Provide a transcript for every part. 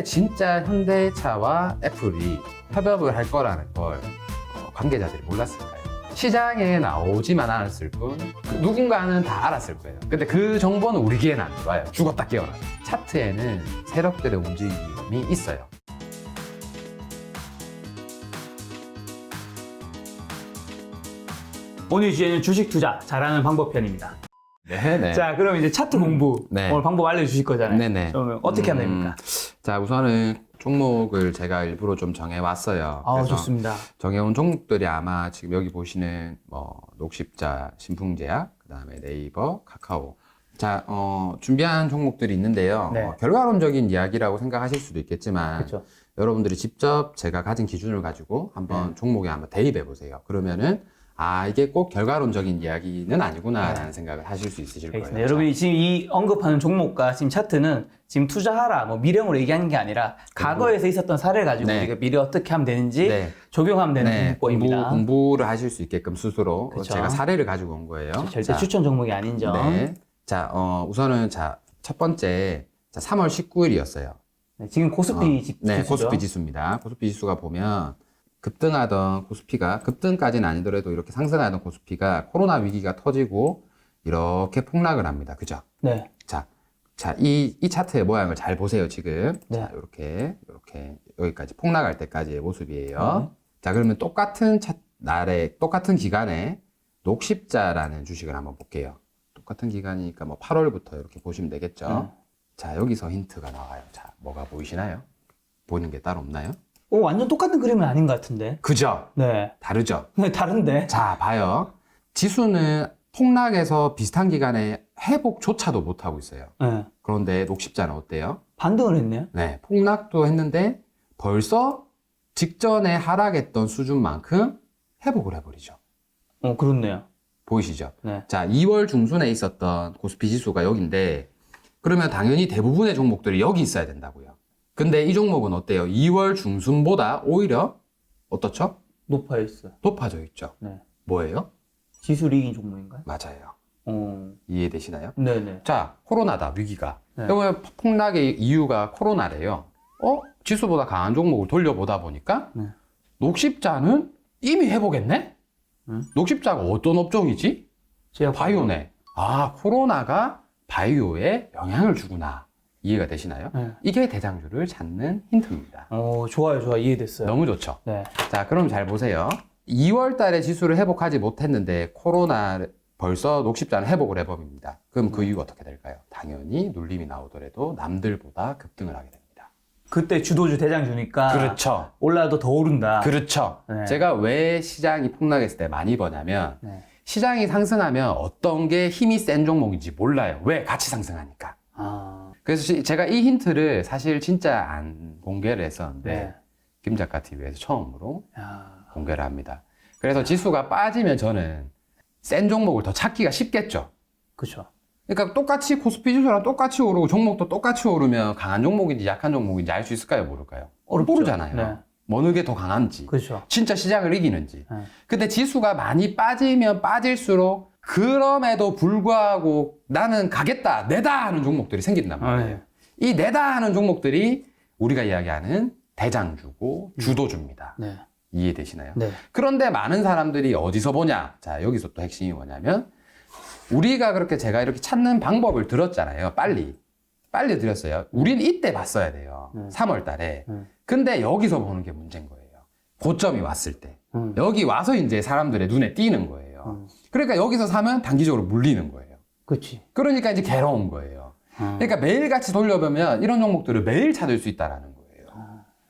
진짜 현대차와 애플이 협업을 할 거라는 걸 관계자들이 몰랐을까요? 시장에 나오지만 않았을 뿐 누군가는 다 알았을 거예요. 근데 그 정보는 우리 귀에는 안 들어와요. 죽었다 깨어나. 차트에는 세력들의 움직임이 있어요. 오늘 주제는 주식 투자 잘하는 방법 편입니다. 네네. 자, 그럼 이제 차트 공부 네. 오늘 방법 알려주실 거잖아요. 네네. 그러면 어떻게 하면 됩니까? 자, 우선은 종목을 제가 일부러 좀 정해왔어요. 아, 그래서 좋습니다. 정해온 종목들이 아마 지금 여기 보시는 녹십자, 신풍제약, 그 다음에 네이버, 카카오. 자, 준비한 종목들이 있는데요. 네. 결과론적인 이야기라고 생각하실 수도 있겠지만 그렇죠. 여러분들이 직접 제가 가진 기준을 가지고 한번 종목에 한번 대입해 보세요. 그러면은 이게 꼭 결과론적인 이야기는 아니구나라는 생각을 하실 수 있으실 거예요. 알겠습니다. 여러분이 지금 이 언급하는 종목과 지금 차트는 지금 투자하라, 뭐 미래형으로 얘기하는 게 아니라 과거에서 있었던 사례를 가지고 네. 우리가 미래 어떻게 하면 되는지 네. 적용하면 되는 네, 공부법입니다. 공부를 하실 수 있게끔 스스로 그쵸. 제가 사례를 가지고 온 거예요. 절대 자, 추천 종목이 아닌 점. 네. 자, 우선은 첫 번째 3월 19일이었어요. 네, 지금 코스피 네, 지수죠. 코스피 지수입니다. 코스피 지수가 보면 급등하던 코스피가 급등까지는 아니더라도 이렇게 상승하던 코스피가 코로나 위기가 터지고 이렇게 폭락을 합니다. 그죠? 네. 자, 이 차트의 모양을 잘 보세요, 지금. 네. 자, 이렇게 여기까지 폭락할 때까지의 모습이에요. 네. 자, 그러면 똑같은 똑같은 기간에 녹십자라는 주식을 한번 볼게요. 똑같은 기간이니까 뭐 8월부터 이렇게 보시면 되겠죠. 자, 여기서 힌트가 나와요. 자, 뭐가 보이시나요? 보이는 게 따로 없나요? 오, 완전 똑같은 그림은 아닌 것 같은데. 그죠? 네. 다르죠? 네, 다른데. 자, 봐요. 지수는 폭락에서 비슷한 기간에 회복조차도 못하고 있어요. 네. 그런데 녹십자는 어때요? 반등을 했네요. 네, 폭락도 했는데 벌써 직전에 하락했던 수준만큼 회복을 해버리죠. 그렇네요. 보이시죠? 네. 자, 2월 중순에 있었던 코스피 지수가 여기인데 그러면 당연히 대부분의 종목들이 여기 있어야 된다고요. 근데 이 종목은 어때요? 2월 중순보다 오히려 어떻죠? 높아 있어요. 높아져 있죠. 네. 뭐예요? 지수를 이긴 종목인가요? 맞아요. 어. 이해되시나요? 네네. 자, 코로나다, 위기가. 네. 여기 폭락의 이유가 코로나래요. 지수보다 강한 종목을 돌려보다 보니까 네. 녹십자는 이미 회복했네? 녹십자가 어떤 업종이지? 바이오네. 코로나가 바이오에 영향을 주구나. 이해가 되시나요? 네. 이게 대장주를 찾는 힌트입니다. 좋아요. 이해됐어요. 너무 좋죠? 네. 자, 그럼 잘 보세요. 2월 달에 지수를 회복하지 못했는데 코로나 벌써 녹십자는 회복을 해버립니다. 그럼 그 이유가 어떻게 될까요? 당연히 눌림이 나오더라도 남들보다 급등을 하게 됩니다. 그때 주도주 대장주니까. 그렇죠. 올라도 더 오른다. 그렇죠. 네. 제가 왜 시장이 폭락했을 때 많이 보냐면 네. 시장이 상승하면 어떤 게 힘이 센 종목인지 몰라요. 왜? 같이 상승하니까. 그래서 제가 이 힌트를 사실 진짜 안 공개를 했었는데 네. 김작가 TV에서 처음으로 야. 공개를 합니다. 그래서 지수가 빠지면 저는 센 종목을 더 찾기가 쉽겠죠. 그쵸. 그러니까 똑같이 코스피 지수랑 똑같이 오르고 종목도 똑같이 오르면 강한 종목인지 약한 종목인지 알 수 있을까요? 모를까요? 어렵죠. 모르잖아요. 네. 어느 게 더 강한지. 그쵸. 진짜 시장을 이기는지. 네. 근데 지수가 많이 빠지면 빠질수록 그럼에도 불구하고 나는 가겠다, 내다 하는 종목들이 생긴단 말이에요. 이 내다 하는 종목들이 우리가 이야기하는 대장주고 주도주입니다. 네. 이해되시나요? 네. 그런데 많은 사람들이 어디서 보냐? 자, 여기서 또 핵심이 뭐냐면 우리가 그렇게 제가 이렇게 찾는 방법을 들었잖아요. 빨리 드렸어요. 우린 이때 봤어야 돼요. 3월 달에. 근데 여기서 보는 게 문제인 거예요. 고점이 왔을 때. 여기 와서 이제 사람들의 눈에 띄는 거예요. 그러니까 여기서 사면 단기적으로 물리는 거예요. 그치. 그러니까 이제 괴로운 거예요. 그러니까 매일같이 돌려보면 이런 종목들을 매일 찾을 수 있다는 거예요.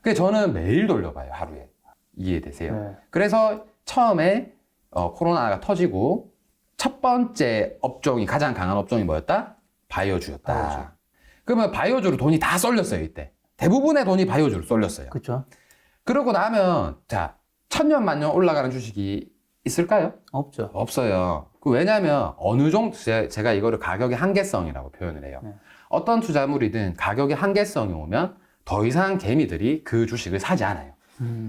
그래서 저는 매일 돌려봐요, 하루에. 이해되세요? 네. 그래서 처음에 코로나가 터지고 첫 번째 업종이 가장 강한 업종이 뭐였다? 바이오주였다. 바이오주. 그러면 바이오주로 돈이 다 쏠렸어요, 이때. 대부분의 돈이 바이오주로 쏠렸어요. 그쵸. 그러고 나면 자, 천년 만년 올라가는 주식이 있을까요? 없죠. 없어요. 왜냐하면 어느 정도 제가 이거를 가격의 한계성이라고 표현을 해요. 네. 어떤 투자물이든 가격의 한계성이 오면 더 이상 개미들이 그 주식을 사지 않아요.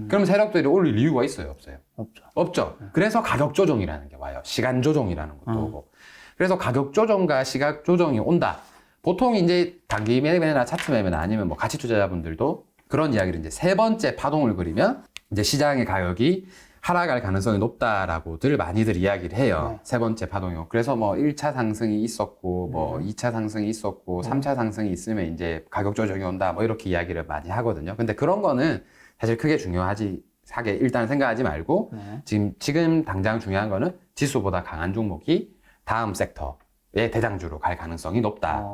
그럼 세력들이 올릴 이유가 있어요, 없어요? 없죠. 없죠. 그래서 가격 조정이라는 게 와요. 시간 조정이라는 것도 오고. 그래서 가격 조정과 시각 조정이 온다. 보통 이제 단기 매매나 차트 매매나 아니면 뭐 가치 투자자분들도 그런 이야기를 이제 세 번째 파동을 그리면 이제 시장의 가격이 하락할 가능성이 높다라고들 많이들 이야기를 해요. 네. 세 번째 파동이요. 그래서 뭐 1차 상승이 있었고, 뭐 2차 상승이 있었고, 3차 상승이 있으면 이제 가격 조정이 온다, 뭐 이렇게 이야기를 많이 하거든요. 근데 그런 거는 사실 크게 중요하지, 하게 일단 생각하지 말고, 네. 지금 당장 중요한 거는 지수보다 강한 종목이 다음 섹터의 대장주로 갈 가능성이 높다.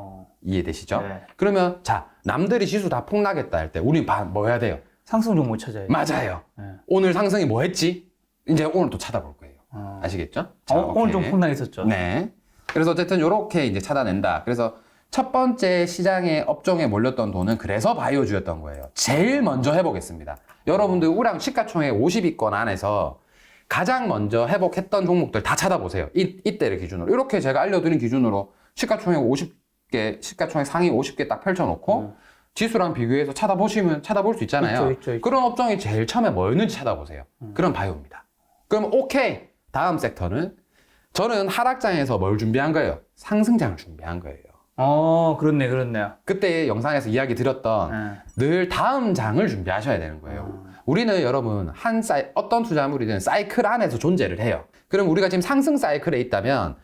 이해되시죠? 네. 그러면 자, 남들이 지수 다 폭락했다 할 때 우리 뭐 해야 돼요? 상승 종목 찾아야 돼. 맞아요. 네. 오늘 상승이 뭐 했지? 이제 오늘 또 찾아볼 거예요. 아시겠죠? 자, 오늘 좀 오케이. 폭락했었죠. 네. 그래서 어쨌든 요렇게 이제 찾아낸다. 그래서 첫 번째 시장의 업종에 몰렸던 돈은 그래서 바이오주였던 거예요. 제일 먼저 해보겠습니다. 여러분들 우량 시가총액 50위권 안에서 가장 먼저 회복했던 종목들 다 찾아보세요. 이때를 기준으로. 이렇게 제가 알려드린 기준으로 시가총액 50개, 시가총액 상위 50개 딱 펼쳐놓고 지수랑 비교해서 찾아볼 수 있잖아요. 있죠. 그런 업종이 제일 처음에 뭐였는지 찾아보세요. 그럼 바이오입니다. 그럼 오케이. 다음 섹터는 저는 하락장에서 뭘 준비한 거예요? 상승장을 준비한 거예요. 그렇네요. 그때 영상에서 이야기 드렸던 늘 다음 장을 준비하셔야 되는 거예요. 우리는 여러분 어떤 투자물이든 사이클 안에서 존재를 해요. 그럼 우리가 지금 상승 사이클에 있다면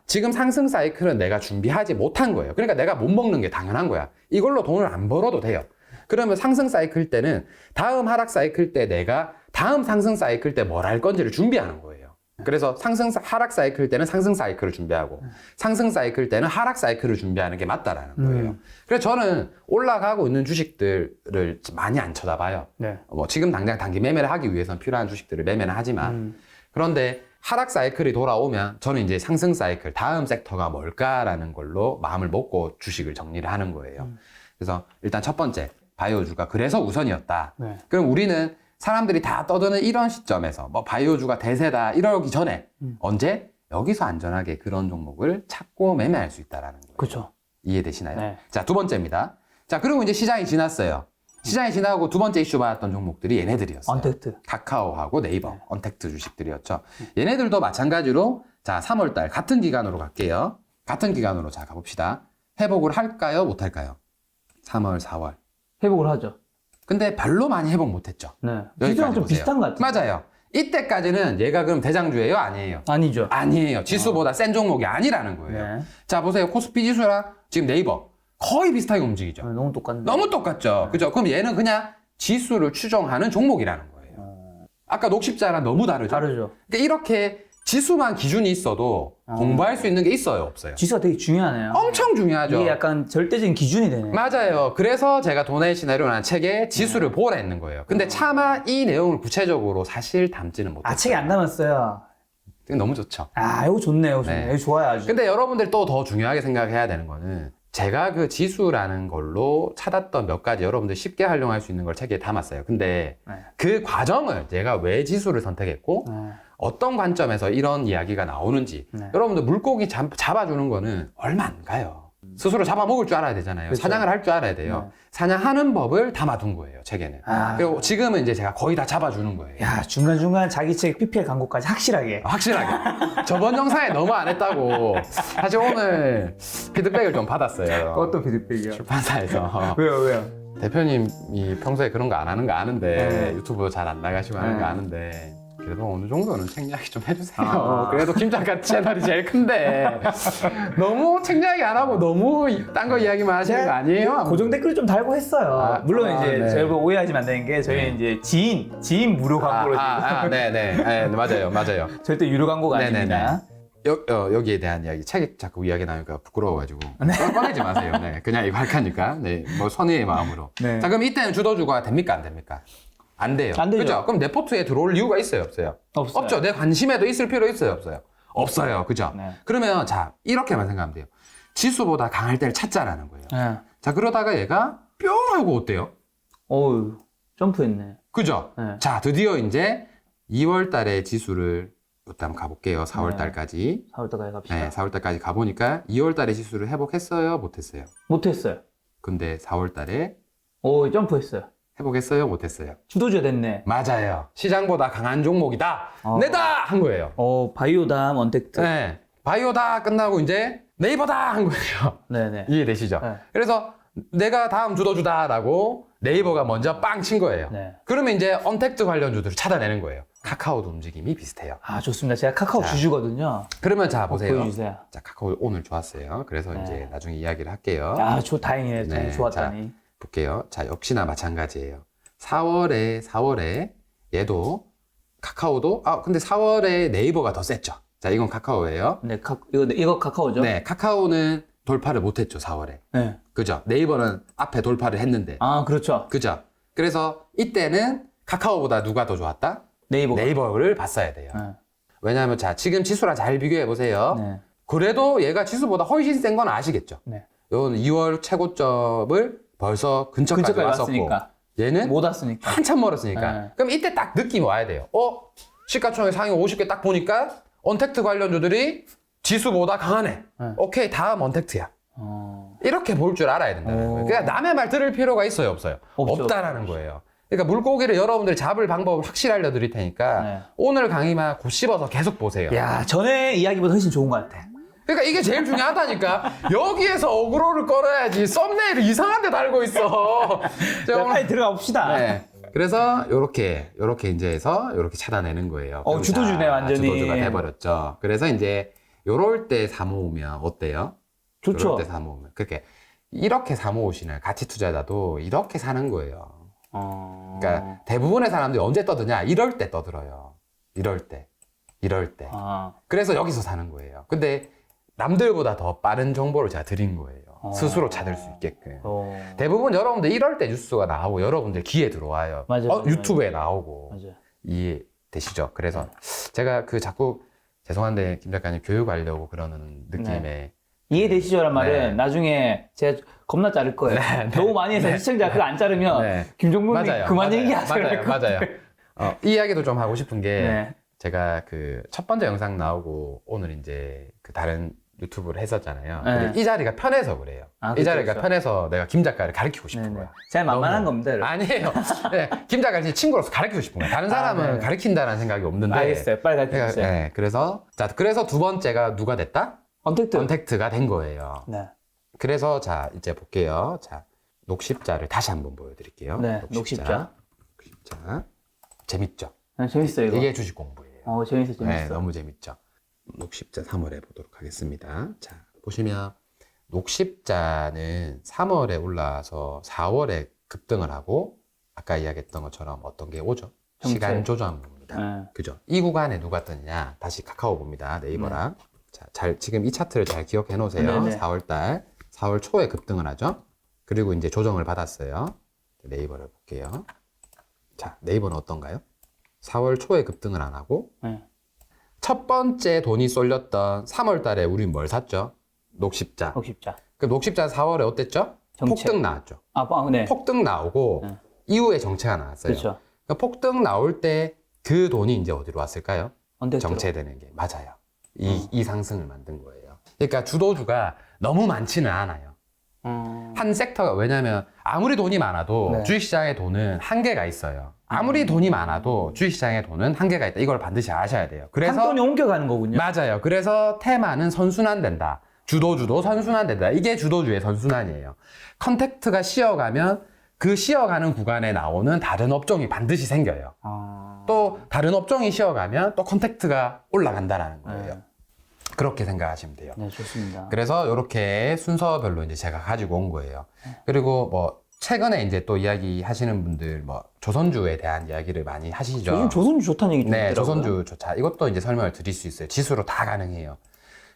지금 상승 사이클은 내가 준비하지 못한 거예요. 그러니까 내가 못 먹는 게 당연한 거야. 이걸로 돈을 안 벌어도 돼요. 그러면 상승 사이클 때는 다음 하락 사이클 때 내가 다음 상승 사이클 때 뭘 할 건지를 준비하는 거예요. 그래서 하락 사이클 때는 상승 사이클을 준비하고 상승 사이클 때는 하락 사이클을 준비하는 게 맞다라는 거예요. 그래서 저는 올라가고 있는 주식들을 많이 안 쳐다봐요. 네. 뭐 지금 당장 단기 매매를 하기 위해서는 필요한 주식들을 매매는 하지만 그런데 하락 사이클이 돌아오면 저는 이제 상승 사이클, 다음 섹터가 뭘까라는 걸로 마음을 먹고 주식을 정리를 하는 거예요. 그래서 일단 첫 번째, 바이오주가 그래서 우선이었다. 네. 그럼 우리는 사람들이 다 떠드는 이런 시점에서 뭐 바이오주가 대세다 이러기 전에 언제? 여기서 안전하게 그런 종목을 찾고 매매할 수 있다라는 거예요. 그렇죠. 이해되시나요? 네. 자, 두 번째입니다. 자, 그리고 이제 시장이 지났어요. 시장이 지나고 두 번째 이슈 받았던 종목들이 얘네들이었어요. 언택트. 카카오하고 네이버, 언택트 주식들이었죠. 얘네들도 마찬가지로 자, 3월달 같은 기간으로 갈게요. 같은 기간으로 자, 가봅시다. 회복을 할까요? 못할까요? 3월, 4월. 회복을 하죠. 근데 별로 많이 회복 못했죠. 네. 여기까지 기준랑 좀 보세요. 비슷한 것 같아요. 맞아요. 이때까지는 얘가 그럼 대장주예요? 아니에요? 아니죠. 아니에요. 지수보다 센 종목이 아니라는 거예요. 네. 자, 보세요. 코스피 지수랑 지금 네이버 거의 비슷하게 움직이죠. 너무 똑같네. 너무 똑같죠. 그죠? 그럼 얘는 그냥 지수를 추정하는 종목이라는 거예요. 아까 녹십자랑 너무 다르죠? 다르죠. 그러니까 이렇게 지수만 기준이 있어도 공부할 수 있는 게 있어요? 없어요? 지수가 되게 중요하네요. 엄청 중요하죠. 이게 약간 절대적인 기준이 되네. 맞아요. 그래서 제가 돈의 시나리오라는 책에 지수를 보라 했는 거예요. 근데 차마 이 내용을 구체적으로 사실 담지는 못했어요. 책에 안 담았어요. 너무 좋죠. 이거 좋네요. 네. 이거 좋아요, 아주. 근데 여러분들 또 더 중요하게 생각해야 되는 거는 제가 그 지수라는 걸로 찾았던 몇 가지 여러분들 쉽게 활용할 수 있는 걸 책에 담았어요. 근데 네. 그 과정을 제가 왜 지수를 선택했고 어떤 관점에서 이런 이야기가 나오는지 네. 여러분들 물고기 잡아주는 거는 얼마 안 가요. 스스로 잡아먹을 줄 알아야 되잖아요. 그렇죠. 사냥을 할 줄 알아야 돼요. 네. 사냥하는 법을 담아둔 거예요, 책에는. 그리고 지금은 이제 제가 거의 다 잡아주는 거예요. 야, 중간중간 자기 책 PPL 광고까지 확실하게. 확실하게. 저번 영상에 너무 안 했다고. 사실 오늘 피드백을 좀 받았어요. 어떤 피드백이요? 출판사에서. 왜요? 대표님이 평소에 그런 거 안 하는 거 아는데 네. 유튜브 잘 안 나가시고 하는 네. 거 아는데 그래도 어느 정도는 책 이야기 좀 해주세요. 그래도 김작가 채널이 제일 큰데 너무 책 이야기 안 하고 너무 딴 거 이야기만 하시는 거 아니에요? 고정 댓글 좀 달고 했어요. 물론 이제 네. 저희 오해하시면 안 되는 게 저희는 이제 지인 무료 광고로 네네. 맞아요. 절대 유료 광고가 네네네. 아닙니다. 여기에 대한 이야기, 책 자꾸 이야기 나오니까 부끄러워가지고. 꺼내지 마세요. 네. 그냥 이거 할 거니까. 네. 뭐 선의의 마음으로. 네. 자, 그럼 이때는 주도주가 됩니까? 안 됩니까? 안 돼요. 안 되죠. 그죠? 그럼 내 포트에 들어올 이유가 있어요? 없어요? 없어요. 없죠. 내 관심에도 있을 필요 있어요? 없어요? 없어요. 그죠? 네. 그러면 자, 이렇게만 생각하면 돼요. 지수보다 강할 때를 찾자라는 거예요. 네. 자, 그러다가 얘가 뿅 하고 어때요? 어우, 점프했네. 그죠? 네. 자, 드디어 이제 2월 달에 지수를 일단 가볼게요. 4월 달까지. 4월달까지 갑시다. 네, 4월 달까지 가보니까 2월 달에 지수를 회복했어요? 못했어요? 못했어요. 근데 4월 달에 점프했어요. 회복했어요? 못했어요? 주도주가 됐네. 맞아요. 시장보다 강한 종목이다. 내다! 한 거예요. 바이오담 언택트. 네. 바이오다 끝나고 이제 네이버다 한 거예요. 네네. 이해되시죠? 네. 그래서 내가 다음 주도주다라고 네이버가 먼저 빵 친 거예요. 네. 그러면 이제 언택트 관련주들을 찾아내는 거예요. 카카오도 움직임이 비슷해요. 아, 좋습니다. 제가 카카오 자. 주주거든요. 그러면 자 보세요. 보여주세요. 자 카카오 오늘 좋았어요. 그래서 네. 이제 나중에 이야기를 할게요. 아, 다행이네. 네, 좋았다니. 볼게요. 자 역시나 마찬가지예요. 4월에 얘도 카카오도 근데 4월에 네이버가 더 셌죠. 자 이건 카카오예요. 네, 이거 카카오죠? 네 카카오는 돌파를 못했죠 4월에. 네. 그죠? 네이버는 앞에 돌파를 했는데. 아, 그렇죠. 그죠? 그래서 이때는 카카오보다 누가 더 좋았다? 네이버가. 네이버를 봤어야 돼요. 네. 왜냐하면 자 지금 지수랑 잘 비교해 보세요. 네. 그래도 얘가 지수보다 훨씬 센 건 아시겠죠? 네. 이건 2월 최고점을 벌써 근처까지 근처까지 왔었고 왔으니까. 얘는 못 왔으니까. 한참 멀었으니까. 네. 그럼 이때 딱 느낌이 와야 돼요. 시가총액 상위 50개 딱 보니까 언택트 관련주들이 지수보다 강하네. 네. 오케이 다음 언택트야. 이렇게 볼 줄 알아야 된다는 거예요. 그냥 남의 말 들을 필요가 있어요, 없어요? 없죠. 없다라는 거예요. 그러니까 물고기를 여러분들이 잡을 방법을 확실히 알려드릴 테니까 네. 오늘 강의만 곧 씹어서 계속 보세요. 야, 전에 이야기보다 훨씬 좋은 것 같아. 그러니까 이게 제일 중요하다니까. 여기에서 어그로를 끌어야지. 썸네일을 이상한 데 달고 있어. 자, 빨리 들어가 봅시다. 네. 그래서 요렇게 이제 해서 요렇게 찾아내는 거예요. 그럼 주도주네, 자, 완전히. 주도주가 돼버렸죠. 그래서 이제 요럴 때 사모으면 어때요? 좋죠. 요럴 때 사모으면. 그렇게 이렇게 사모으시는 가치 투자자도 이렇게 사는 거예요. 그러니까 대부분의 사람들이 언제 떠드냐? 이럴 때 떠들어요. 이럴 때. 아, 그래서 여기서 사는 거예요. 근데 남들보다 더 빠른 정보를 제가 드린 거예요. 스스로 찾을 수 있게끔. 대부분 여러분들 이럴 때 뉴스가 나오고 여러분들 귀에 들어와요. 맞아요. 유튜브에 나오고. 맞아요. 이해되시죠? 그래서 제가 자꾸 죄송한데 김 작가님 교육하려고 그러는 느낌에 이해되시죠란 말은 네. 나중에 제가 겁나 자를 거예요. 너무 많이 해서 시청자 그거 안 자르면 네. 김종국님 그만 얘기하세요. 맞아요. 이 이야기도 좀 하고 싶은 게 네. 제가 첫 번째 영상 나오고 오늘 이제 다른 유튜브를 했었잖아요. 네. 근데 이 자리가 편해서 그래요. 아, 이 그쵸, 자리가 그쵸. 편해서 내가 김 작가를 가르치고 싶은 네네. 거야. 제가 만만한 너무. 겁니다. 여러분. 아니에요. 네, 김 작가를 제 친구로서 가르치고 싶은 거야. 다른 사람은 네. 가르친다는 생각이 없는데. 알겠어요. 빨리 가르쳐 주세요. 네, 그래서 두 번째가 누가 됐다? 언택트. 언택트가 된 거예요. 네. 그래서 이제 볼게요. 녹십자를 다시 한번 보여드릴게요. 네, 녹십자. 재밌죠? 네, 재밌어요 이거. 이게 주식 공부예요. 재밌어. 네, 너무 재밌죠. 녹십자 3월에 보도록 하겠습니다. 자, 보시면 녹십자는 3월에 올라와서 4월에 급등을 하고 아까 이야기했던 것처럼 어떤 게 오죠? 정체. 시간 조정입니다. 네. 그죠? 이 구간에 누가 뜨냐? 다시 카카오 봅니다. 네이버랑. 자, 지금 이 차트를 잘 기억해 놓으세요. 네네. 4월 초에 급등을 하죠. 그리고 이제 조정을 받았어요. 네이버를 볼게요. 자, 네이버는 어떤가요? 4월 초에 급등을 안 하고 네. 첫 번째 돈이 쏠렸던 3월 달에 우린 뭘 샀죠? 녹십자. 녹십자. 그 녹십자 4월에 어땠죠? 정체. 폭등 나왔죠. 네. 폭등 나오고 네. 이후에 정체가 나왔어요. 그렇죠. 그러니까 폭등 나올 때 그 돈이 이제 어디로 왔을까요? 언택트로. 정체되는 게 맞아요. 이 상승을 만든 거예요. 그러니까 주도주가 너무 많지는 않아요. 한 섹터가 왜냐하면 아무리 돈이 많아도 네. 주식시장의 돈은 한계가 있어요. 아무리 돈이 많아도 주식시장의 돈은 한계가 있다. 이걸 반드시 아셔야 돼요. 한 그래서 돈이 옮겨가는 거군요. 맞아요. 그래서 테마는 선순환된다. 주도주도 선순환된다. 이게 주도주의 선순환이에요. 컨택트가 쉬어가면 그 쉬어가는 구간에 나오는 다른 업종이 반드시 생겨요. 또 다른 업종이 쉬어가면 또 컨택트가 올라간다라는 거예요. 네. 그렇게 생각하시면 돼요. 네, 좋습니다. 그래서 이렇게 순서별로 이제 제가 가지고 온 거예요. 그리고 최근에 이제 또 이야기 하시는 분들 조선주에 대한 이야기를 많이 하시죠. 요즘 조선주 좋다는 얘기 네, 들더라고요. 조선주 좋다. 이것도 이제 설명을 드릴 수 있어요. 지수로 다 가능해요.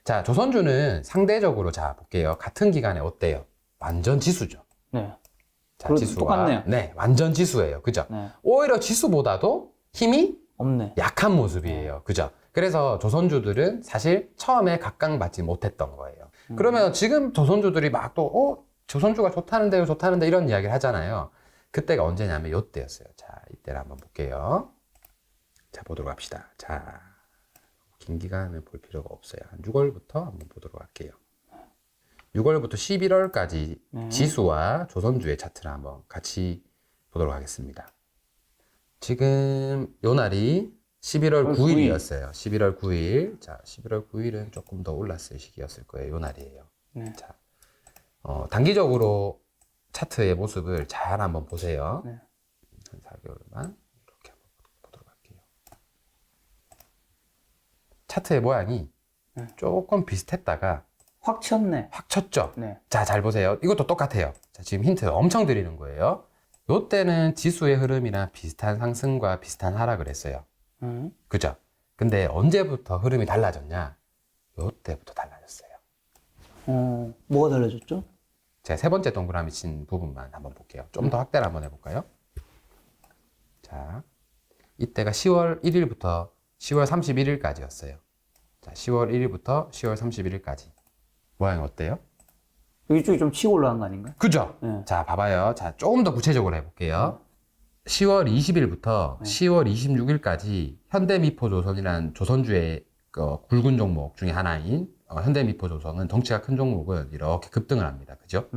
자, 조선주는 상대적으로 볼게요. 같은 기간에 어때요? 완전 지수죠. 네. 자, 그래도 지수가 똑같네요. 네, 완전 지수예요. 그죠? 네. 오히려 지수보다도 힘이 없네. 약한 모습이에요. 그죠? 그래서 조선주들은 사실 처음에 각광받지 못했던 거예요. 그러면 지금 조선주들이 막 조선주가 좋다는데 이런 이야기를 하잖아요. 그때가 언제냐면 이때였어요. 자, 이때를 한번 볼게요. 자, 보도록 합시다. 자, 긴 기간을 볼 필요가 없어요. 한 6월부터 한번 보도록 할게요. 6월부터 11월까지 지수와 조선주의 차트를 한번 같이 보도록 하겠습니다. 지금 요 날이 11월 9일이었어요. 11월 9일. 자, 11월 9일은 조금 더 올랐을 시기였을 거예요. 요 날이에요. 네. 자, 단기적으로 차트의 모습을 잘 한번 보세요. 네. 한 4개월만 이렇게 한번 보도록 할게요. 차트의 모양이 네. 조금 비슷했다가 확 쳤네. 확 쳤죠? 네. 자, 잘 보세요. 이것도 똑같아요. 자, 지금 힌트 엄청 드리는 거예요. 요때는 지수의 흐름이랑 비슷한 상승과 비슷한 하락을 했어요. 그죠? 근데 언제부터 흐름이 달라졌냐? 요때부터 달라졌어요. 뭐가 달라졌죠? 제가 세 번째 동그라미 친 부분만 한번 볼게요. 좀 더 확대를 한번 해볼까요? 자, 이때가 10월 1일부터 10월 31일까지였어요. 자, 10월 1일부터 10월 31일까지. 모양이 어때요? 이쪽이 좀 치고 올라간 거 아닌가요? 그죠? 네. 자, 봐봐요. 자, 조금 더 구체적으로 해볼게요. 10월 20일부터 10월 26일까지 현대미포조선이라는 조선주의 굵은 종목 중에 하나인 현대미포조선은 덩치가 큰 종목은 이렇게 급등을 합니다. 그죠?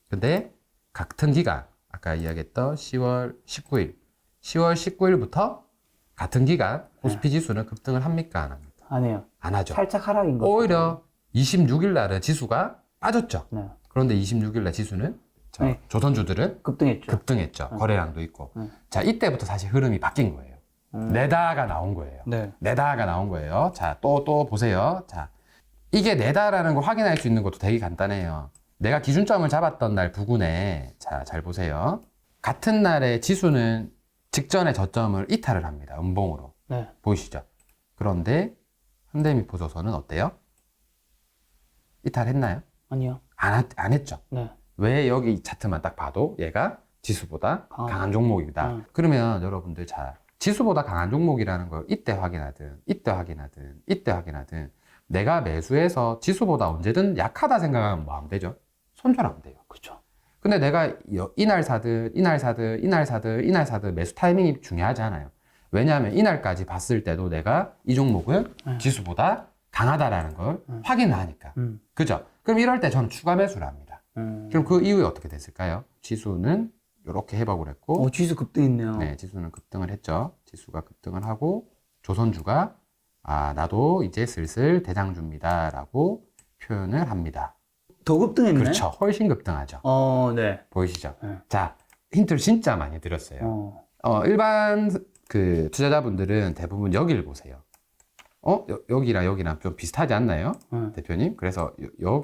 근데 같은 기간, 아까 이야기했던 10월 19일, 10월 19일부터 같은 기간 코스피 지수는 급등을 합니까? 안 합니까? 안 해요. 안 하죠. 살짝 하락인 거. 오히려 26일 날은 지수가 빠졌죠. 네. 그런데 26일 날 지수는 네. 조선주들은 급등했죠. 급등했죠. 거래량도 있고. 자, 이때부터 다시 흐름이 바뀐 거예요. 내다가 나온 거예요. 네. 내다가 나온 거예요. 자, 또 보세요. 자, 이게 내다라는 걸 확인할 수 있는 것도 되게 간단해요. 내가 기준점을 잡았던 날 부근에, 자, 잘 보세요. 같은 날에 지수는 직전의 저점을 이탈을 합니다. 음봉으로. 네. 보이시죠? 그런데 현대미포조선은 어때요? 이탈했나요? 아니요. 안 했죠. 네. 왜 여기 차트만 딱 봐도 얘가 지수보다 강한 종목이다. 그러면 여러분들 자, 지수보다 강한 종목이라는 걸 이때 확인하든 이때 확인하든 내가 매수해서 지수보다 언제든 약하다 생각하면 뭐 하면 되죠? 손절하면 돼요. 그렇죠. 근데 내가 이날 사든 매수 타이밍이 중요하지 않아요. 왜냐하면 이날까지 봤을 때도 내가 이 종목은 지수보다 강하다라는 걸 확인을 하니까. 그죠? 그럼 이럴 때 저는 추가 매수를 합니다. 그럼 그 이후에 어떻게 됐을까요? 지수는 이렇게 회복을 했고, 지수 급등했네요. 네, 지수는 급등을 했죠. 지수가 급등을 하고, 조선주가, 나도 이제 슬슬 대장주입니다라고 표현을 합니다. 더 급등했네. 그렇죠. 훨씬 급등하죠. 네. 보이시죠? 네. 자, 힌트를 진짜 많이 드렸어요. 일반 그 투자자분들은 대부분 여기를 보세요. 여기랑 좀 비슷하지 않나요? 대표님? 그래서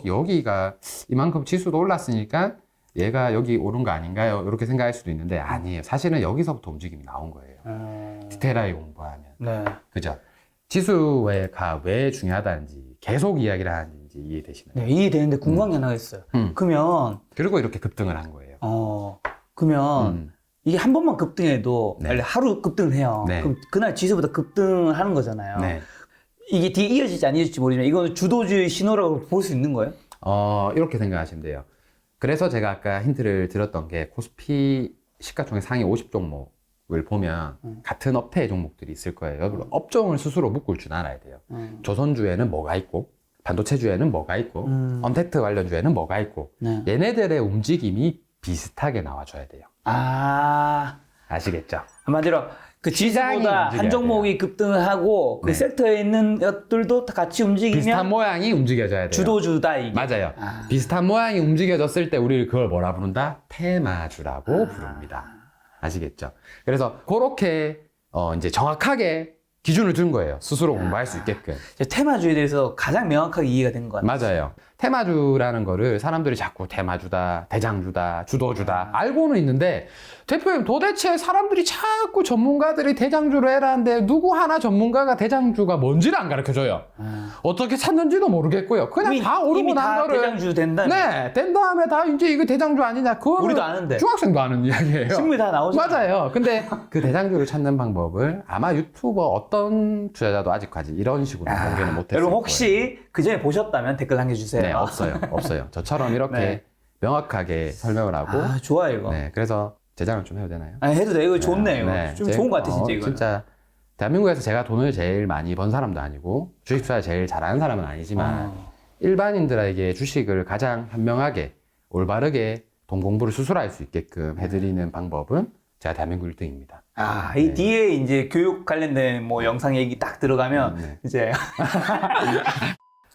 여기가 이만큼 지수도 올랐으니까 얘가 여기 오른 거 아닌가요? 이렇게 생각할 수도 있는데 아니에요. 사실은 여기서부터 움직임이 나온 거예요. 디테일하게 공부하면. 네. 그죠? 지수가 왜 중요하다는지 계속 이야기를 하는지 이해되시나요? 네, 이해되는데 궁금한 게 하나 있어요. 그러면, 그리고 이렇게 급등을 한 거예요. 그러면, 이게 한 번만 급등해도, 네. 원래 하루 급등을 해요. 네. 그럼 그날 지수보다 급등을 하는 거잖아요. 네. 이게 뒤에 이어질지 안 이어질지 모르지만, 이거는 주도주의 신호라고 볼 수 있는 거예요? 이렇게 생각하시면 돼요. 그래서 제가 아까 힌트를 드렸던 게 코스피 시가총액 상위 50종목을 보면 같은 업태의 종목들이 있을 거예요. 업종을 스스로 묶을 줄 알아야 돼요. 조선주에는 뭐가 있고, 반도체주에는 뭐가 있고, 언택트 관련주에는 뭐가 있고, 네. 얘네들의 움직임이 비슷하게 나와줘야 돼요. 아시겠죠? 한마디로 그 시장이 지수보다 움직여야 한 종목이 급등을 하고 그 네. 섹터에 있는 것들도 다 같이 움직이면 비슷한 모양이 움직여져야 돼요. 주도주다 이게. 맞아요. 비슷한 모양이 움직여졌을 때 우리 그걸 뭐라 부른다? 테마주라고 부릅니다. 아시겠죠? 그래서 그렇게 이제 정확하게 기준을 둔 거예요. 스스로 공부할 수 있게끔. 테마주에 대해서 가장 명확하게 이해가 된 것 같아요. 맞아요. 테마주라는 거를 사람들이 자꾸 테마주다, 대장주다, 주도주다 알고는 있는데 대표님 도대체 사람들이 자꾸 전문가들이 대장주로 해라는데 누구 하나 전문가가 대장주가 뭔지를 안 가르쳐줘요. 어떻게 찾는지도 모르겠고요. 그냥 이미, 다 오르고 이미 난 다 거를 대장주 된다면 네, 된 다음에 다 이제 이거 대장주 아니냐. 그거는 우리도 아는데. 중학생도 아는 이야기예요. 신문에 다 나오잖아요. 맞아요. 근데 그 대장주를 찾는 방법을 아마 유튜버 어떤 투자자도 아직까지 이런 식으로 공개는 못했을 거예요. 여러분 혹시 그 전에 보셨다면 댓글 남겨주세요. 네, 없어요. 저처럼 이렇게 네. 명확하게 설명을 하고. 좋아요 이거. 네, 그래서 제작을 좀 해도 되나요? 해도 돼. 이거 좋네요. 네, 좀 좋은 것 같아 진짜 이거. 진짜 대한민국에서 제가 돈을 제일 많이 번 사람도 아니고 주식 투자 제일 잘하는 사람은 아니지만 일반인들에게 주식을 가장 현명하게 올바르게 돈 공부를 수술할 수 있게끔 해드리는 방법은 제가 대한민국 1등입니다. 아, 이 네. 뒤에 이제 교육 관련된 뭐 영상 얘기 딱 들어가면 네. 이제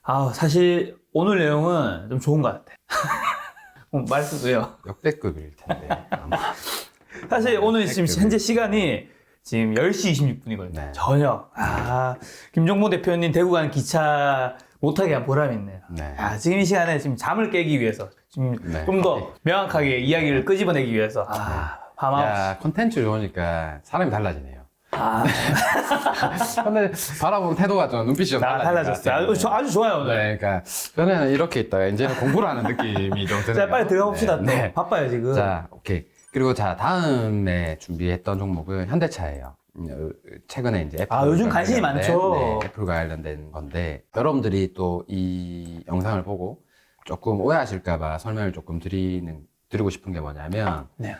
아, 사실 오늘 내용은 좀 좋은 것 같아. 말씀도요. 역대급일 텐데. 아마. 사실 오늘 지금 역대급일 현재 시간이 지금 10시 26분이거든요. 네. 저녁. 아, 김종모 대표님 대구 가는 기차 못하게 한 보람이 있네요. 네. 아, 지금 이 시간에 지금 잠을 깨기 위해서 지금 네. 좀 더 명확하게 이야기를 끄집어내기 위해서 밤 9시. 야, 콘텐츠 좋으니까 사람이 달라지네요. 아, 근데 바라보는 태도가 좀 눈빛이 좀 달라졌어요. 아주 좋아요, 오늘. 네, 그러니까 저는 이렇게 있다가 이제는 공부를 하는 느낌이 좀 드네요. 자, 빨리 들어가 봅시다. 네. 또. 바빠요, 지금. 자, 오케이. 그리고 자, 다음에 준비했던 종목은 현대차예요. 최근에 이제 애플 요즘 관심이 많죠. 네, 애플과 관련된 건데 여러분들이 또 이 영상을 보고 조금 오해하실까봐 설명을 조금 드리고 싶은 게 뭐냐면 네.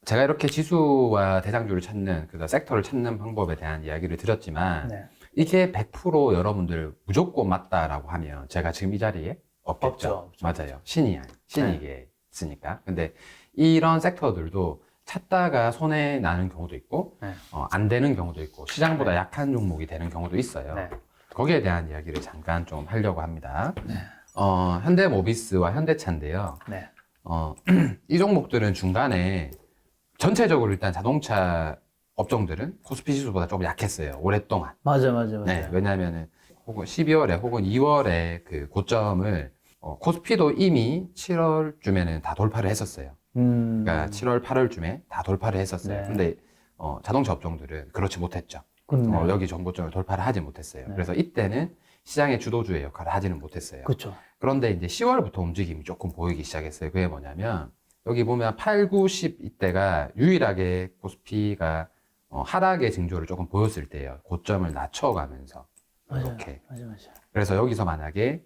제가 이렇게 지수와 대장주를 찾는 그 섹터를 찾는 방법에 대한 이야기를 드렸지만 네. 이게 100% 여러분들 무조건 맞다라고 하면 제가 지금 이 자리에 없겠죠. 없죠. 맞아요. 신이 이게 있으니까. 근데 이런 섹터들도 찾다가 손해 나는 경우도 있고 네. 안 되는 경우도 있고 시장보다 약한 종목이 되는 경우도 있어요. 네. 거기에 대한 이야기를 잠깐 좀 하려고 합니다. 네. 현대모비스와 현대차인데요. 네. 이 종목들은 중간에 전체적으로 일단 자동차 업종들은 코스피 지수보다 조금 약했어요. 오랫동안. 맞아. 네, 왜냐하면은 혹은 12월에 혹은 2월에 그 고점을 코스피도 이미 7월쯤에는 다 돌파를 했었어요. 그러니까 7월, 8월쯤에 다 돌파를 했었어요. 네. 근데 자동차 업종들은 그렇지 못했죠. 그렇네요. 여기 정고점을 돌파를 하지 못했어요. 네. 그래서 이때는 시장의 주도주의 역할을 하지는 못했어요. 그렇죠. 그런데 이제 10월부터 움직임이 조금 보이기 시작했어요. 그게 뭐냐면 여기 보면 8, 9, 10 이때가 유일하게 코스피가 하락의 징조를 조금 보였을 때예요. 고점을 낮춰가면서 이렇게. 맞아. 그래서 여기서 만약에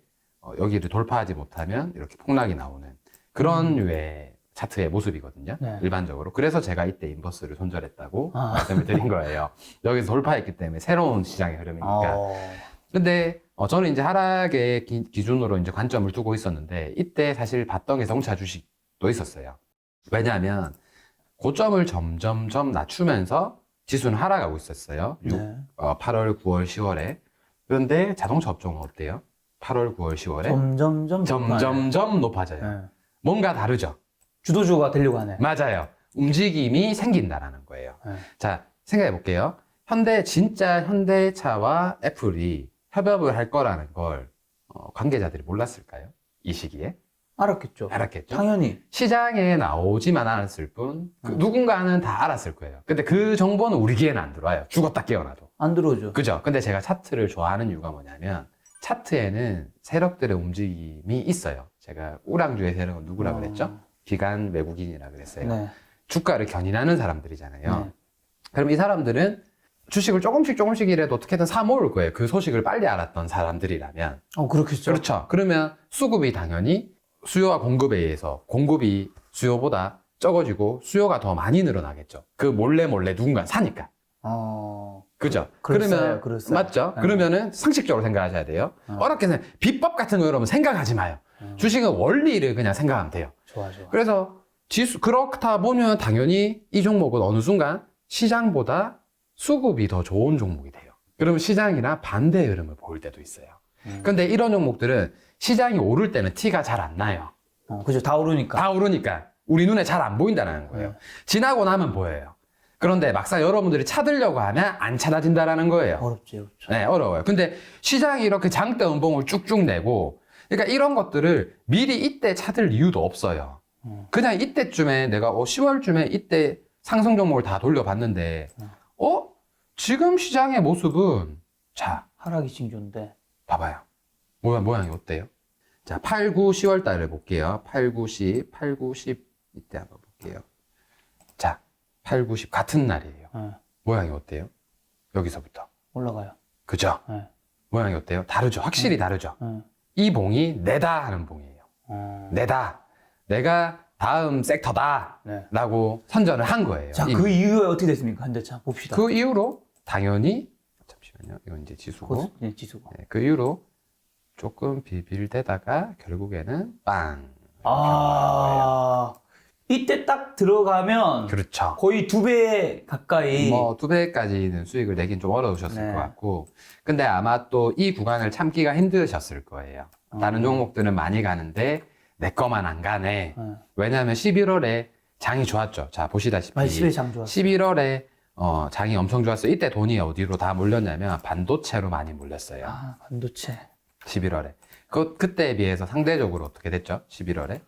여기를 돌파하지 못하면 이렇게 폭락이 나오는 그런 류의 차트의 모습이거든요. 네. 일반적으로. 그래서 제가 이때 인버스를 손절했다고 아. 말씀을 드린 거예요. 여기서 돌파했기 때문에 새로운 시장의 흐름이니까. 근데 저는 이제 하락의 기준으로 이제 관점을 두고 있었는데 이때 사실 봤던 게 자동차 주식도 있었어요. 왜냐하면 고점을 점점점 낮추면서 지수는 하락하고 있었어요. 네. 8월, 9월, 10월에. 그런데 자동차 업종은 어때요? 8월, 9월, 10월에 점점점 높아져요. 네. 뭔가 다르죠? 주도주가 되려고 하네. 맞아요. 움직임이 생긴다라는 거예요. 네. 자, 생각해 볼게요. 진짜 현대차와 애플이 협업을 할 거라는 걸 관계자들이 몰랐을까요? 이 시기에? 알았겠죠. 알았겠죠? 당연히. 시장에 나오지만 않았을 뿐, 누군가는 다 알았을 거예요. 근데 그 정보는 우리 귀에는 안 들어와요. 죽었다 깨어나도. 안 들어오죠. 그죠? 근데 제가 차트를 좋아하는 이유가 뭐냐면, 차트에는 세력들의 움직임이 있어요. 제가 우랑주의 세력은 누구라 그랬죠? 기관 외국인이라 그랬어요. 네. 주가를 견인하는 사람들이잖아요. 네. 그럼 이 사람들은 주식을 조금씩이라도 어떻게든 사 모을 거예요. 그 소식을 빨리 알았던 사람들이라면. 그렇겠죠. 그렇죠. 그러면 수급이 당연히 수요와 공급에 의해서 공급이 수요보다 적어지고 수요가 더 많이 늘어나겠죠. 그 몰래 누군가 사니까. 그죠? 그럴싸해요. 맞죠? 네. 그러면은 상식적으로 생각하셔야 돼요. 어렵게 비법 같은 거 여러분 생각하지 마요. 주식은 원리를 그냥 생각하면 돼요. 좋아. 그래서 그렇다 보면 당연히 이 종목은 어느 순간 시장보다 수급이 더 좋은 종목이 돼요. 그러면 시장이랑 반대의 흐름을 보일 때도 있어요. 근데 이런 종목들은 시장이 오를 때는 티가 잘 안 나요. 그죠. 다 오르니까. 다 오르니까 우리 눈에 잘 안 보인다는 거예요. 지나고 나면 보여요. 그런데 막상 여러분들이 찾으려고 하면 안 찾아진다라는 거예요. 어렵죠. 네, 어려워요. 근데 시장이 이렇게 장대 음봉을 쭉쭉 내고, 그러니까 이런 것들을 미리 이때 찾을 이유도 없어요. 그냥 이때쯤에 내가 10월쯤에 이때 상승 종목을 다 돌려봤는데, 지금 시장의 모습은, 자, 하락이 징조인데. 봐봐요. 모양이 어때요? 자, 8, 9, 10월 달을 볼게요. 8, 9, 10, 8, 9, 10 이때 한번 볼게요. 자, 8, 9, 10 같은 날이에요. 모양이 어때요? 여기서부터. 올라가요. 그죠? 모양이 어때요? 다르죠? 확실히 다르죠? 이 봉이 내다 하는 봉이에요. 내다. 내가 다음 섹터다. 네. 라고 선전을 한 거예요. 자, 이미. 그 이후에 어떻게 됐습니까? 현대차 봅시다. 그 이후로 당연히, 잠시만요. 이건 이제 지수고. 네, 지수고. 네, 그 이후로 조금 비빌대다가 결국에는 빵. 이때 딱 들어가면 그렇죠. 거의 2배 가까이. 뭐 2배까지는 수익을 내긴 좀 어려우셨을 네. 것 같고, 근데 아마 또 이 구간을 참기가 힘드셨을 거예요. 다른 종목들은 많이 가는데 내 거만 안 가네. 왜냐하면 11월에 장이 좋았죠. 자, 보시다시피 맞아, 11월 장 좋았어. 11월에 장이 엄청 좋았어요. 이때 돈이 어디로 다 몰렸냐면 반도체로 많이 몰렸어요. 아, 반도체. 11월에. 그때에 비해서 상대적으로 어떻게 됐죠? 11월에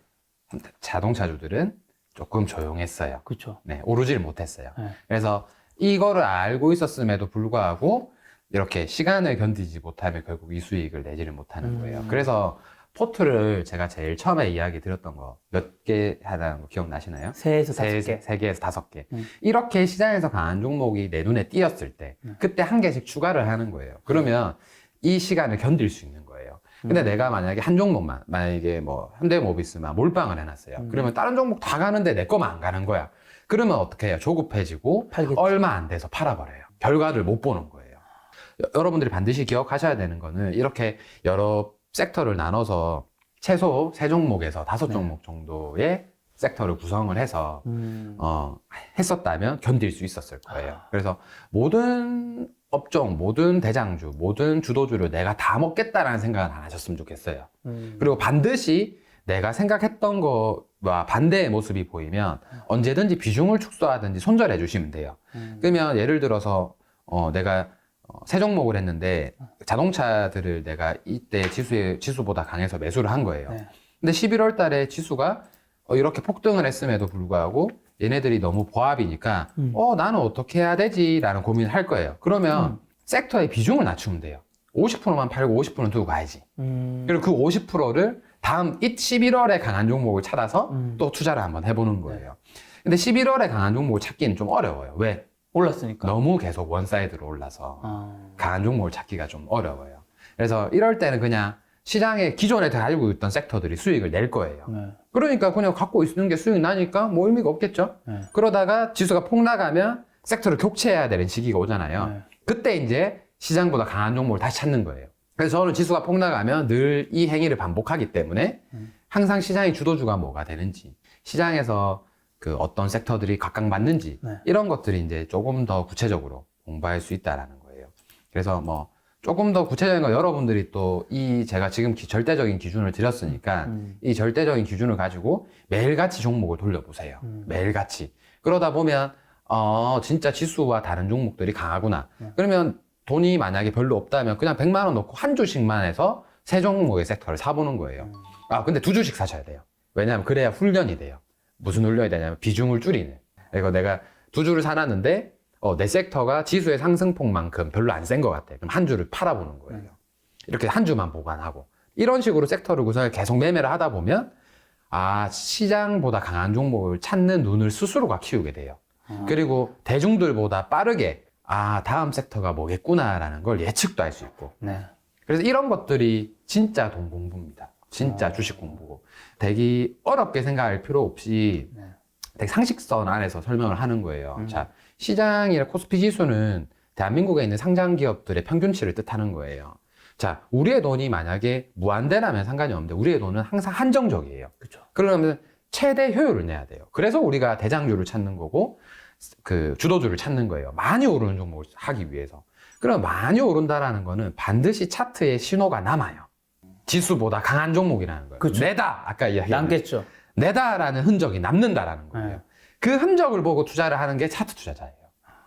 자동차주들은 조금 조용했어요. 그렇죠. 네, 오르질 못했어요. 네. 그래서 이거를 알고 있었음에도 불구하고 이렇게 시간을 견디지 못하면 결국 이 수익을 내지를 못하는 거예요. 그래서 포트를 제가 제일 처음에 이야기 드렸던 거 몇 개 하는 거 기억나시나요? 3에서 5개. 3개에서 5개. 이렇게 시장에서 강한 종목이 내 눈에 띄었을 때 그때 한 개씩 추가를 하는 거예요. 그러면 이 시간을 견딜 수 있는 거예요. 근데 내가 만약에 한 종목만, 만약에 뭐 현대모비스만 몰빵을 해놨어요. 그러면 다른 종목 다 가는데 내 거만 안 가는 거야. 그러면 어떻게 해요? 조급해지고 팔겠지. 얼마 안 돼서 팔아버려요. 결과를 못 보는 거예요. 여러분들이 반드시 기억하셔야 되는 거는 이렇게 여러 섹터를 나눠서 최소 3종목에서 5종목 정도의 섹터를 구성을 해서 했었다면 견딜 수 있었을 거예요. 그래서 모든 업종, 모든 대장주, 모든 주도주를 내가 다 먹겠다라는 생각은 안 하셨으면 좋겠어요. 그리고 반드시 내가 생각했던 거와 반대의 모습이 보이면 언제든지 비중을 축소하든지 손절해 주시면 돼요. 그러면 예를 들어서 내가 세 종목을 했는데 자동차들을 내가 이때 지수보다 강해서 매수를 한 거예요. 네. 근데 11월 달에 지수가 이렇게 폭등을 했음에도 불구하고 얘네들이 너무 보합이니까 나는 어떻게 해야 되지? 라는 고민을 할 거예요. 그러면 섹터의 비중을 낮추면 돼요. 50%만 팔고 50%는 두고 가야지. 그리고 그 50%를 다음 11월에 강한 종목을 찾아서 또 투자를 한번 해보는 거예요. 근데 11월에 강한 종목을 찾기는 좀 어려워요. 왜? 올랐으니까. 너무 계속 원사이드로 올라서 강한 종목을 찾기가 좀 어려워요. 그래서 이럴 때는 그냥 시장에 기존에 가지고 있던 섹터들이 수익을 낼 거예요. 네. 그러니까 그냥 갖고 있는 게 수익 나니까 뭐 의미가 없겠죠. 네. 그러다가 지수가 폭락하면 섹터를 교체해야 되는 시기가 오잖아요. 네. 그때 이제 시장보다 강한 종목을 다시 찾는 거예요. 그래서 저는 지수가 폭락하면 늘 이 행위를 반복하기 때문에 항상 시장의 주도주가 뭐가 되는지, 시장에서 그 어떤 섹터들이 각광받는지 네. 이런 것들이 이제 조금 더 구체적으로 공부할 수 있다라는 거예요. 그래서 뭐 조금 더 구체적인 거 여러분들이 또 제가 지금 절대적인 기준을 드렸으니까 이 절대적인 기준을 가지고 매일같이 종목을 돌려보세요. 매일같이. 그러다 보면 진짜 지수와 다른 종목들이 강하구나. 그러면 돈이 만약에 별로 없다면 그냥 100만 원 넣고 한 주씩만 해서 세 종목의 섹터를 사보는 거예요. 근데 2주씩 사셔야 돼요. 왜냐하면 그래야 훈련이 돼요. 무슨 훈련이 되냐면 비중을 줄이는. 그리고 내가 2주를 사놨는데 내 섹터가 지수의 상승폭만큼 별로 안 센 것 같아. 그럼 한 주를 팔아보는 거예요. 이렇게 한 주만 보관하고. 이런 식으로 섹터를 구성해 계속 매매를 하다 보면 시장보다 강한 종목을 찾는 눈을 스스로가 키우게 돼요. 그리고 대중들보다 빠르게 다음 섹터가 뭐겠구나라는 걸 예측도 할 수 있고. 네. 그래서 이런 것들이 진짜 돈 공부입니다. 진짜 주식 공부고. 되게 어렵게 생각할 필요 없이 되게 상식선 안에서 설명을 하는 거예요. 자, 시장이나 코스피 지수는 대한민국에 있는 상장 기업들의 평균치를 뜻하는 거예요. 자, 우리의 돈이 만약에 무한대라면 상관이 없는데 우리의 돈은 항상 한정적이에요. 그렇죠. 그러면 최대 효율을 내야 돼요. 그래서 우리가 대장주를 찾는 거고 그 주도주를 찾는 거예요. 많이 오르는 종목을 하기 위해서. 그럼 많이 오른다라는 거는 반드시 차트에 신호가 남아요. 지수보다 강한 종목이라는 거예요. 그쵸. 내다. 아까 이야기한 남겠죠. 내다라는 흔적이 남는다라는 거예요. 네. 그 흔적을 보고 투자를 하는 게 차트 투자자예요.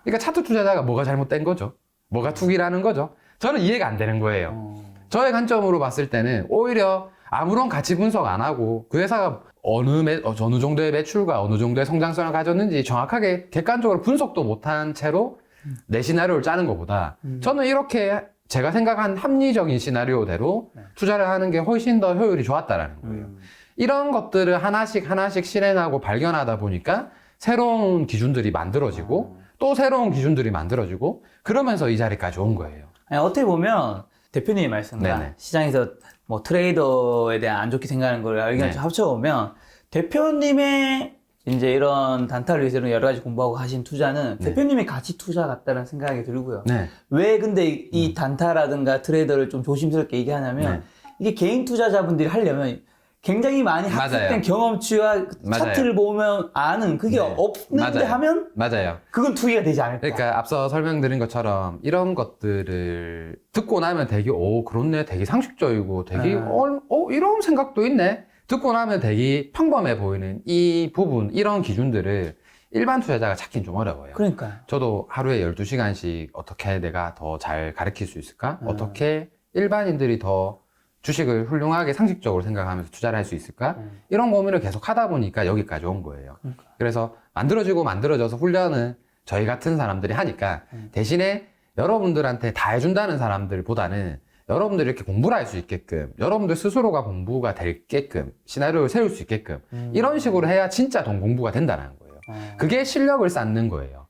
그러니까 차트 투자자가 뭐가 잘못된 거죠? 뭐가 투기라는 거죠? 저는 이해가 안 되는 거예요. 저의 관점으로 봤을 때는 오히려 아무런 가치 분석 안 하고 그 회사가 어느 정도의 매출과 어느 정도의 성장성을 가졌는지 정확하게 객관적으로 분석도 못한 채로 내 시나리오를 짜는 것보다 저는 이렇게 제가 생각한 합리적인 시나리오대로 투자를 하는 게 훨씬 더 효율이 좋았다라는 거예요. 이런 것들을 하나씩 실행하고 발견하다 보니까 새로운 기준들이 만들어지고 또 새로운 기준들이 만들어지고 그러면서 이 자리까지 온 거예요. 아니, 어떻게 보면 대표님의 말씀과 네네. 시장에서 뭐 트레이더에 대한 안 좋게 생각하는 걸 의견을 네. 합쳐보면 대표님의 이제 이런 단타를 위해서 여러 가지 공부하고 하신 투자는 네. 대표님의 가치 투자 같다는 생각이 들고요. 네. 왜 근데 이 단타라든가 트레이더를 좀 조심스럽게 얘기하냐면 네. 이게 개인 투자자분들이 하려면 굉장히 많이 맞아요. 학습된 경험치와 맞아요. 차트를 보면 아는 그게 네. 없는데 맞아요. 하면 맞아요. 그건 투기가 되지 않을까. 그러니까 앞서 설명드린 것처럼 이런 것들을 듣고 나면 되게 그렇네, 되게 상식적이고 되게 이런 생각도 있네, 듣고 나면 되게 평범해 보이는 이 부분, 이런 기준들을 일반 투자자가 찾긴 좀 어려워요. 그러니까요. 저도 하루에 12시간씩 어떻게 내가 더 잘 가르칠 수 있을까? 어떻게 일반인들이 더 주식을 훌륭하게 상식적으로 생각하면서 투자를 할 수 있을까? 이런 고민을 계속 하다 보니까 여기까지 온 거예요. 그래서 만들어져서 훈련은 저희 같은 사람들이 하니까 대신에 여러분들한테 다 해준다는 사람들보다는 여러분들이 이렇게 공부를 할 수 있게끔, 여러분들 스스로가 공부가 되게끔, 시나리오를 세울 수 있게끔 이런 식으로 해야 진짜 돈 공부가 된다는 거예요. 그게 실력을 쌓는 거예요.